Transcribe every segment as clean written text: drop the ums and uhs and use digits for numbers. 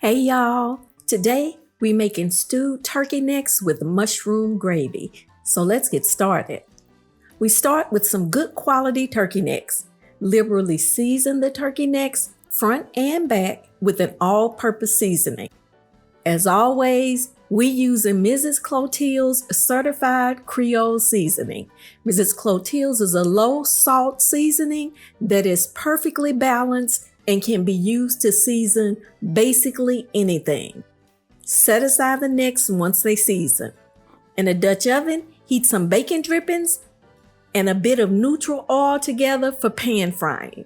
Hey y'all, today we making stewed turkey necks with mushroom gravy. So let's get started. We start with some good quality turkey necks. Liberally season the turkey necks front and back with an all-purpose seasoning. As always, we using Mrs. 𝐂𝐊𝐿's certified Creole seasoning. Mrs. 𝐂𝐊𝐿's is a low salt seasoning that is perfectly balanced and can be used to season basically anything. Set aside the necks once they season. In a Dutch oven, heat some bacon drippings and a bit of neutral oil together for pan frying.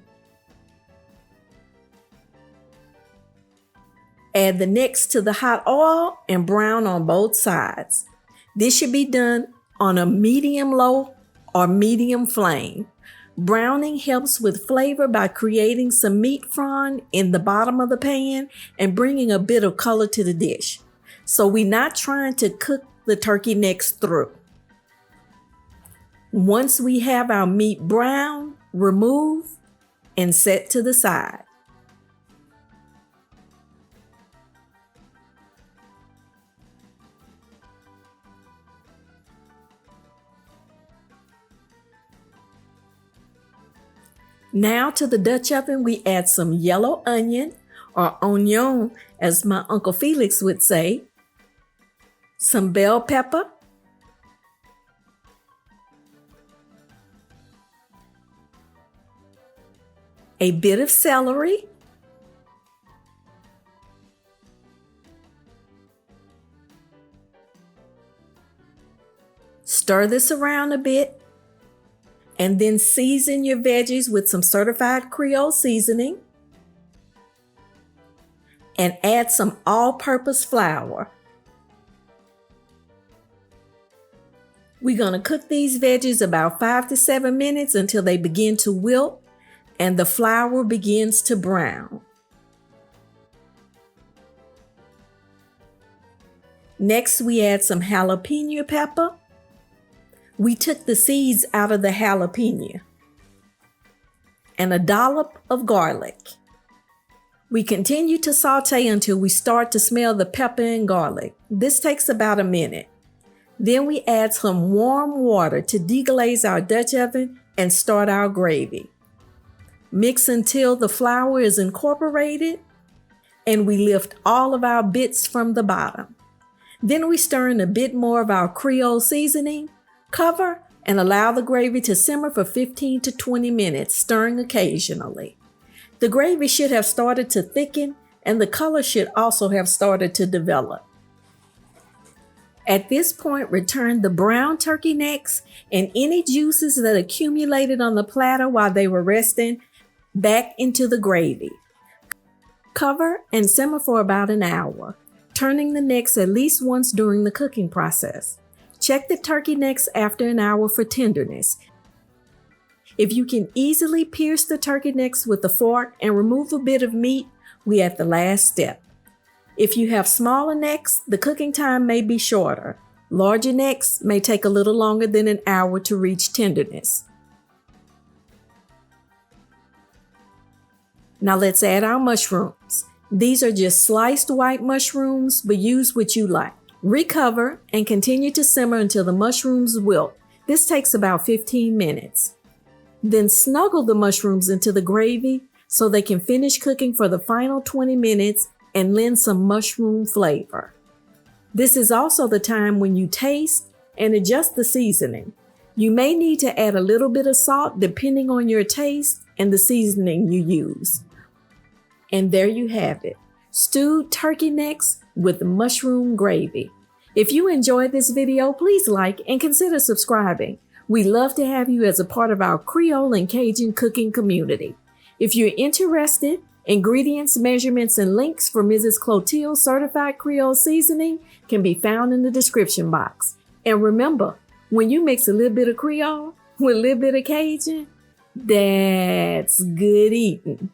Add the necks to the hot oil and brown on both sides. This should be done on a medium-low or medium flame. Browning helps with flavor by creating some meat fond in the bottom of the pan and bringing a bit of color to the dish. So we're not trying to cook the turkey necks through. Once we have our meat brown, remove and set to the side. Now to the Dutch oven, we add some yellow onion, or oignon, as my Uncle Felix would say, some bell pepper, a bit of celery, stir this around a bit, and then season your veggies with some certified Creole seasoning and add some all-purpose flour. We're going to cook these veggies about 5 to 7 minutes until they begin to wilt and the flour begins to brown. Next, we add some jalapeno pepper. We took the seeds out of the jalapeno and a dollop of garlic. We continue to saute until we start to smell the pepper and garlic. This takes about a minute. Then we add some warm water to deglaze our Dutch oven and start our gravy. Mix until the flour is incorporated and we lift all of our bits from the bottom. Then we stir in a bit more of our Creole seasoning. Cover and allow the gravy to simmer for 15 to 20 minutes, stirring occasionally. The gravy should have started to thicken and the color should also have started to develop. At this point, return the brown turkey necks and any juices that accumulated on the platter while they were resting back into the gravy. Cover and simmer for about an hour, turning the necks at least once during the cooking process. Check the turkey necks after an hour for tenderness. If you can easily pierce the turkey necks with a fork and remove a bit of meat, we're at the last step. If you have smaller necks, the cooking time may be shorter. Larger necks may take a little longer than an hour to reach tenderness. Now let's add our mushrooms. These are just sliced white mushrooms, but use what you like. Recover and continue to simmer until the mushrooms wilt. This takes about 15 minutes. Then snuggle the mushrooms into the gravy so they can finish cooking for the final 20 minutes and lend some mushroom flavor. This is also the time when you taste and adjust the seasoning. You may need to add a little bit of salt depending on your taste and the seasoning you use. And there you have it, stewed turkey necks with mushroom gravy. If you enjoyed this video, please like and consider subscribing. We love to have you as a part of our Creole and Cajun cooking community. If you're interested, ingredients, measurements, and links for Mrs. 𝐂𝐊𝐿's certified Creole seasoning can be found in the description box. And remember, when you mix a little bit of Creole with a little bit of Cajun, that's good eating.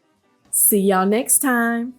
See y'all next time.